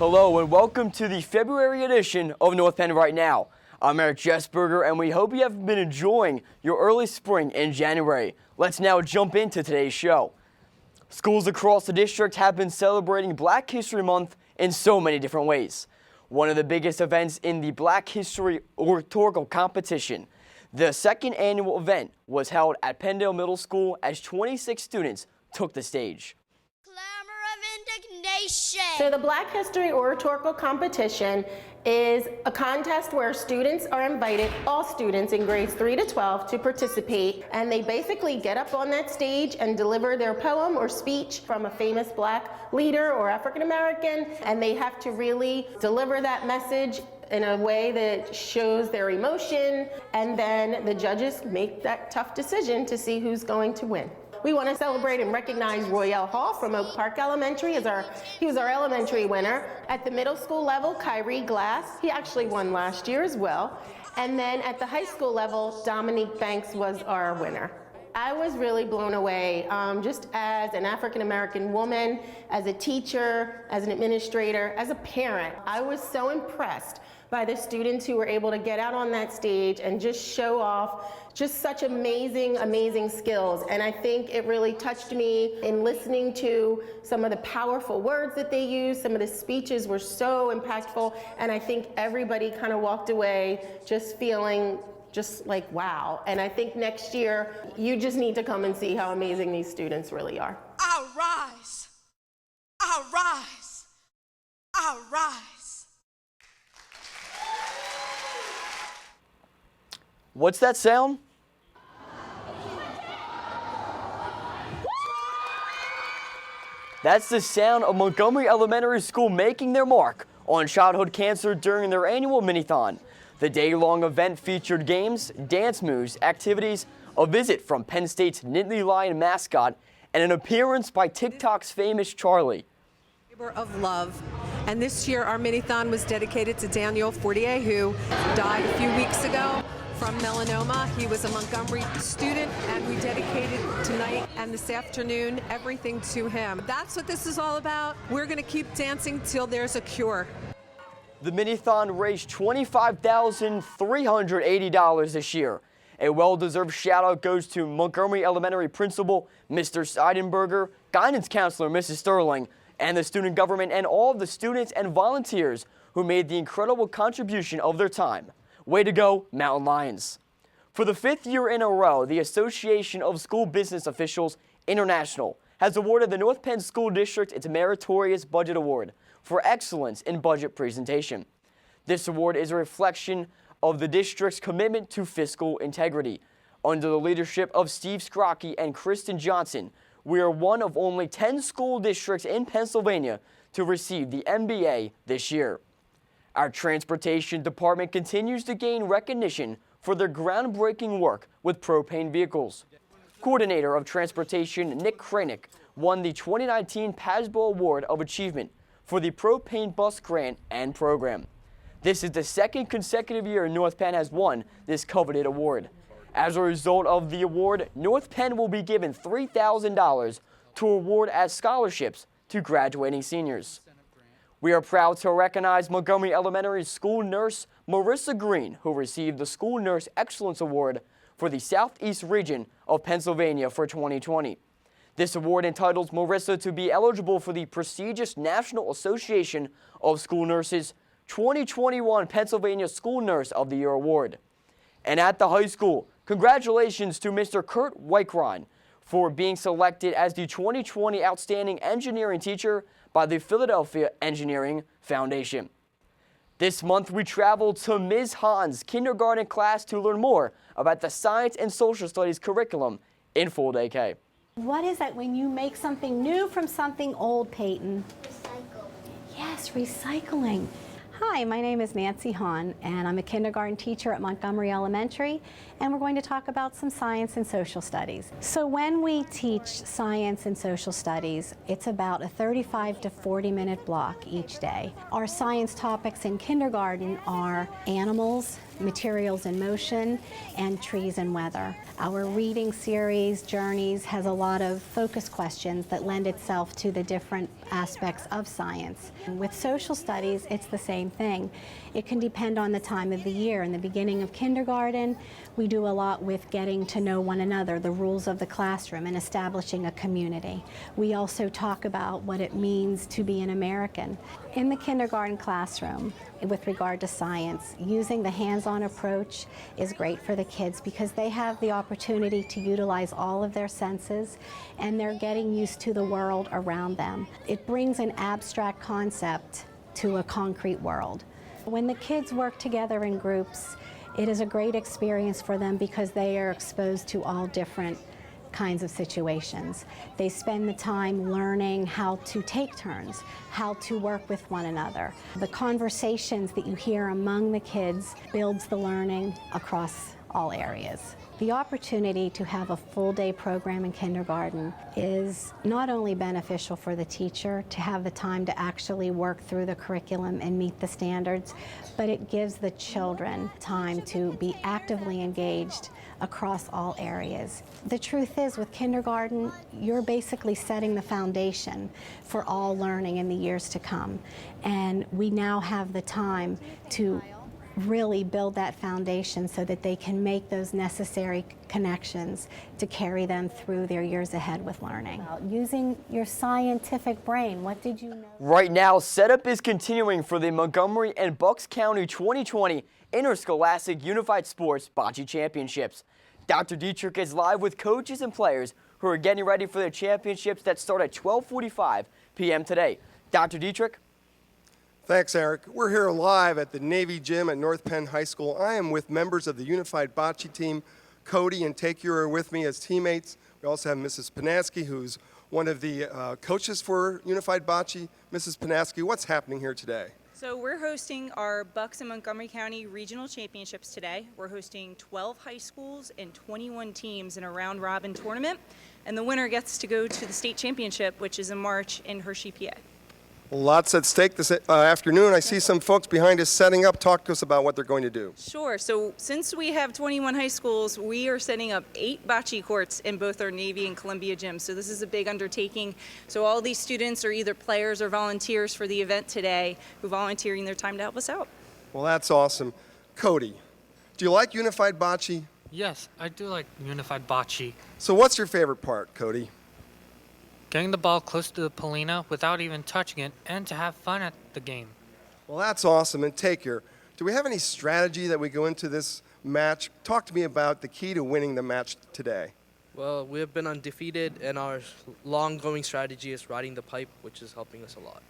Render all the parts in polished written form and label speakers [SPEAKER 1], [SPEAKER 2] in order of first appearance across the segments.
[SPEAKER 1] Hello and welcome to the February edition of North Penn Right Now. I'm Eric Jessberger and we hope you have been enjoying your early spring in January. Let's now jump into today's show. Schools across the district have been celebrating Black History Month in so many different ways. One of the biggest events in the Black History Oratorical competition. The second annual event was held at Penndale Middle School as 26 students took the stage.
[SPEAKER 2] So the Black History Oratorical competition is a contest where students are invited, all students in grades 3 to 12, to participate, and they basically get up on that stage and deliver their poem or speech from a famous Black leader or African American, and they have to really deliver that message in a way that shows their emotion, and then the judges make that tough decision to see who's going to win. We want to celebrate and recognize Royale Hall from Oak Park Elementary. He was our elementary winner. At the middle school level, Kyrie Glass. He actually won last year as well. And then at the high school level, Dominique Banks was our winner. I was really blown away, just as an African-American woman, as a teacher, as an administrator, as a parent. I was so impressed by the students who were able to get out on that stage and just show off just such amazing, amazing skills. And I think it really touched me in listening to some of the powerful words that they used. Some of the speeches were so impactful, and I think everybody kind of walked away just feeling just like, wow. And I think next year, you just need to come and see how amazing these students really are.
[SPEAKER 3] I'll rise, I'll rise, I'll rise.
[SPEAKER 1] What's that sound? That's the sound of Montgomery Elementary School making their mark on childhood cancer during their annual mini-thon. The day-long event featured games, dance moves, activities, a visit from Penn State's Nittany Lion mascot, and an appearance by TikTok's famous Charlie.
[SPEAKER 4] Labor of love. And this year our mini-thon was dedicated to Daniel Fortier, who died a few weeks ago from melanoma. He was a Montgomery student, and we dedicated tonight and this afternoon everything to him. That's what this is all about. We're going to keep dancing till there's a cure.
[SPEAKER 1] The mini-thon raised $25,380 this year. A well-deserved shout-out goes to Montgomery Elementary Principal Mr. Seidenberger, Guidance Counselor Mrs. Sterling, and the student government and all of the students and volunteers who made the incredible contribution of their time. Way to go, Mountain Lions. For the 5th year in a row, the Association of School Business Officials International has awarded the North Penn School District its Meritorious Budget Award for excellence in budget presentation. This award is a reflection of the district's commitment to fiscal integrity. Under the leadership of Steve Scrocky and Kristen Johnson, we are one of only 10 school districts in Pennsylvania to receive the MBA this year. Our transportation department continues to gain recognition for their groundbreaking work with propane vehicles. Coordinator of Transportation Nick Kranick won the 2019 PASBO Award of Achievement for the propane bus grant and program. This is the second consecutive year North Penn has won this coveted award. As a result of the award, North Penn will be given $3,000 to award as scholarships to graduating seniors. We are proud to recognize Montgomery Elementary school nurse Marissa Green, who received the School Nurse Excellence Award for the Southeast region of Pennsylvania for 2020. This award entitles Marissa to be eligible for the prestigious National Association of School Nurses 2021 Pennsylvania School Nurse of the Year Award. And at the high school, congratulations to Mr. Kurt Weichrein for being selected as the 2020 Outstanding Engineering Teacher by the Philadelphia Engineering Foundation. This month, we traveled to Ms. Hahn's kindergarten class to learn more about the Science and Social Studies curriculum in Full Day K.
[SPEAKER 5] What is that when you make something new from something old, Peyton?
[SPEAKER 6] Recycle.
[SPEAKER 5] Yes, recycling. Hi, my name is Nancy Hahn, and I'm a kindergarten teacher at Montgomery Elementary, and we're going to talk about some science and social studies. So when we teach science and social studies, it's about a 35 to 40-minute block each day. Our science topics in kindergarten are animals, Materials in Motion and Trees and Weather. Our reading series, Journeys, has a lot of focus questions that lend itself to the different aspects of science. With social studies, it's the same thing. It can depend on the time of the year. In the beginning of kindergarten, we do a lot with getting to know one another, the rules of the classroom, and establishing a community. We also talk about what it means to be an American. In the kindergarten classroom, with regard to science, using the hands-on approach is great for the kids because they have the opportunity to utilize all of their senses and they're getting used to the world around them. It brings an abstract concept to a concrete world. When the kids work together in groups, it is a great experience for them because they are exposed to all different kinds of situations. They spend the time learning how to take turns, how to work with one another. The conversations that you hear among the kids builds the learning across all areas. The opportunity to have a full-day program in kindergarten is not only beneficial for the teacher to have the time to actually work through the curriculum and meet the standards, but it gives the children time to be actively engaged across all areas. The truth is, with kindergarten, you're basically setting the foundation for all learning in the years to come. And we now have the time to really build that foundation so that they can make those necessary connections to carry them through their years ahead with learning. Using your scientific brain, what did you know?
[SPEAKER 1] Right now, setup is continuing for the Montgomery and Bucks County 2020 Interscholastic Unified Sports Bocce Championships. Dr. Dietrich is live with coaches and players who are getting ready for the championships that start at 12:45 p.m. today. Dr. Dietrich?
[SPEAKER 6] Thanks, Eric. We're here live at the Navy Gym at North Penn High School. I am with members of the Unified Bocce team. Cody and Takeo are with me as teammates. We also have Mrs. Panaski, who's one of the coaches for Unified Bocce. Mrs. Panaski, what's happening here today?
[SPEAKER 7] So we're hosting our Bucks and Montgomery County Regional Championships today. We're hosting 12 high schools and 21 teams in a round-robin tournament. And the winner gets to go to the state championship, which is in March in Hershey, PA.
[SPEAKER 6] Lots at stake this afternoon. I see some folks behind us setting up. Talk to us about what they're going to do.
[SPEAKER 7] Sure. So since we have 21 high schools, we are setting up 8 bocce courts in both our Navy and Columbia gyms. So this is a big undertaking. So all these students are either players or volunteers for the event today who are volunteering their time to help us out.
[SPEAKER 6] Well, that's awesome. Cody, do you like Unified Bocce?
[SPEAKER 8] Yes, I do like Unified Bocce.
[SPEAKER 6] So what's your favorite part, Cody?
[SPEAKER 8] Getting the ball close to the Polina without even touching it and to have fun at the game.
[SPEAKER 6] Well, that's awesome. And Takeo, do we have any strategy that we go into this match? Talk to me about the key to winning the match today.
[SPEAKER 9] Well, we have been undefeated, and our long-going strategy is riding the pipe, which is helping us a lot.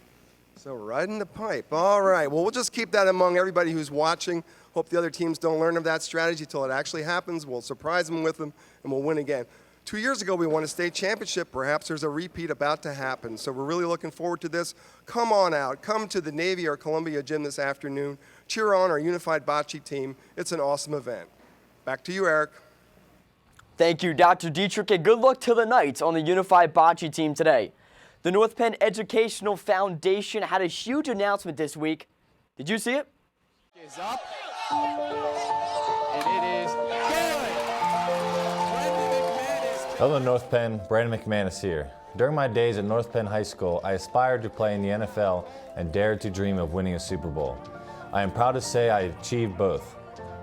[SPEAKER 6] So riding the pipe. All right. Well, we'll just keep that among everybody who's watching. Hope the other teams don't learn of that strategy till it actually happens. We'll surprise them with them, and we'll win again. 2 years ago, we won a state championship. Perhaps there's a repeat about to happen. So we're really looking forward to this. Come on out. Come to the Navy or Columbia Gym this afternoon. Cheer on our Unified Bocce team. It's an awesome event. Back to you, Eric.
[SPEAKER 1] Thank you, Dr. Dietrich, and good luck to the Knights on the Unified Bocce team today. The North Penn Educational Foundation had a huge announcement this week. Did you see it?
[SPEAKER 10] Is up, and it is good.
[SPEAKER 11] Hello North Penn, Brandon McManus here. During my days at North Penn High School, I aspired to play in the NFL and dared to dream of winning a Super Bowl. I am proud to say I achieved both.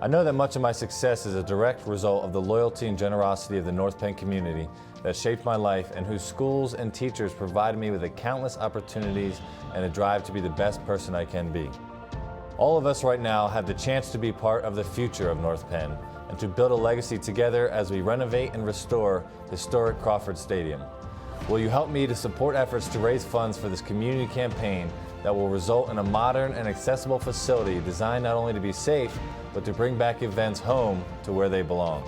[SPEAKER 11] I know that much of my success is a direct result of the loyalty and generosity of the North Penn community that shaped my life and whose schools and teachers provided me with the countless opportunities and a drive to be the best person I can be. All of us right now have the chance to be part of the future of North Penn and to build a legacy together as we renovate and restore historic Crawford Stadium. Will you help me to support efforts to raise funds for this community campaign that will result in a modern and accessible facility designed not only to be safe, but to bring back events home to where they belong?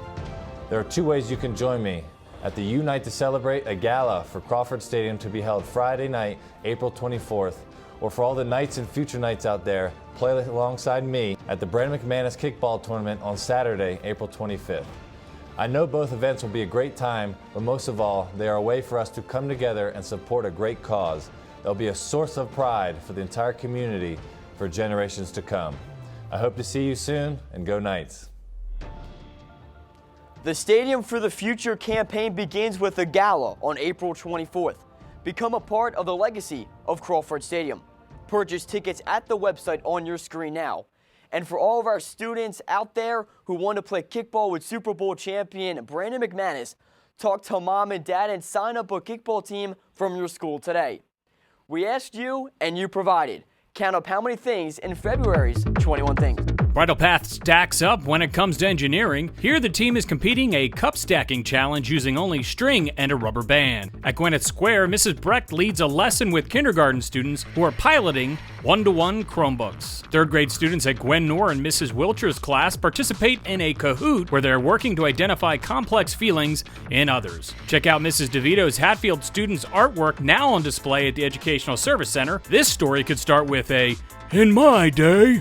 [SPEAKER 11] There are 2 ways you can join me at the Unite to celebrate a gala for Crawford Stadium to be held Friday night, April 24th, or for all the Knights and future Knights out there, play alongside me at the Brandon McManus Kickball Tournament on Saturday, April 25th. I know both events will be a great time, but most of all, they are a way for us to come together and support a great cause. They'll be a source of pride for the entire community for generations to come. I hope to see you soon, and go Knights.
[SPEAKER 1] The Stadium for the Future campaign begins with a gala on April 24th. Become a part of the legacy of Crawford Stadium. Purchase tickets at the website on your screen now. And for all of our students out there who want to play kickball with Super Bowl champion Brandon McManus, talk to mom and dad and sign up a kickball team from your school today. We asked you and you provided. Count up how many things in February's 21 Things.
[SPEAKER 12] Bridle Path stacks up when it comes to engineering. Here the team is competing a cup stacking challenge using only string and a rubber band. At Gwinnett Square, Mrs. Brecht leads a lesson with kindergarten students who are piloting one-to-one Chromebooks. Third grade students at Gwen Noor and Mrs. Wilcher's class participate in a Kahoot where they're working to identify complex feelings in others. Check out Mrs. DeVito's Hatfield students' artwork now on display at the Educational Service Center. This story could start with a, "In my day."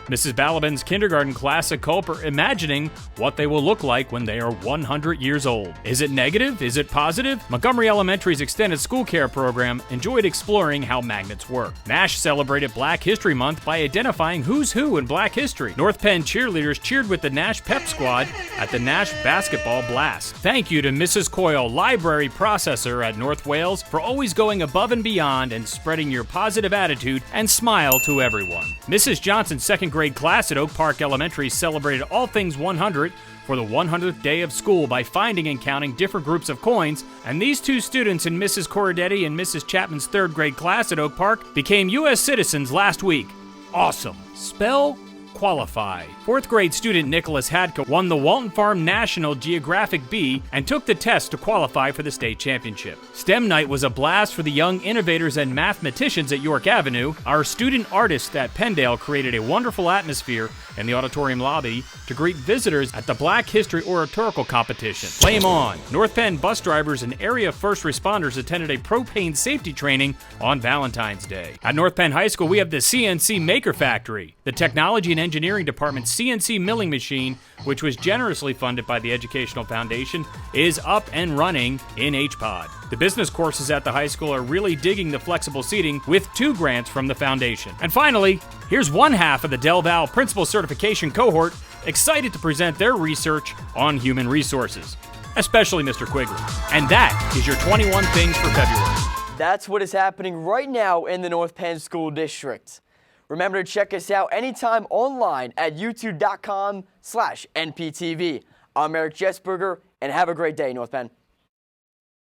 [SPEAKER 12] Mrs. Balaban's kindergarten class at Culper imagining what they will look like when they are 100 years old. Is it negative? Is it positive? Montgomery Elementary's extended school care program enjoyed exploring how magnets work. Nash celebrated Black History Month by identifying who's who in Black history. North Penn cheerleaders cheered with the Nash Pep Squad at the Nash Basketball Blast. Thank you to Mrs. Coyle, library processor at North Wales, for always going above and beyond and spreading your positive attitude and smile to everyone. Mrs. Johnson's second grade class at Oak Park Elementary celebrated all things 100 for the 100th day of school by finding and counting different groups of coins, and these two students in Mrs. Corradetti and Mrs. Chapman's third grade class at Oak Park became U.S. citizens last week. Awesome. Spell qualify. Fourth grade student Nicholas Hadka won the Walton Farm National Geographic Bee and took the test to qualify for the state championship. STEM night was a blast for the young innovators and mathematicians at York Avenue. Our student artists at Penndale created a wonderful atmosphere in the auditorium lobby to greet visitors at the Black History Oratorical competition. Flame on! North Penn bus drivers and area first responders attended a propane safety training on Valentine's Day. At North Penn High School, we have the CNC Maker Factory. The Technology and Engineering Department's CNC milling machine, which was generously funded by the Educational Foundation, is up and running in HPOD. The business courses at the high school are really digging the flexible seating with 2 grants from the foundation. And finally, here's one half of the Del Val Principal Certification Cohort excited to present their research on human resources, especially Mr. Quigley. And that is your 21 Things for February.
[SPEAKER 1] That's what is happening right now in the North Penn School District. Remember to check us out anytime online at youtube.com/NPTV. I'm Eric Jessberger, and have a great day, North Penn.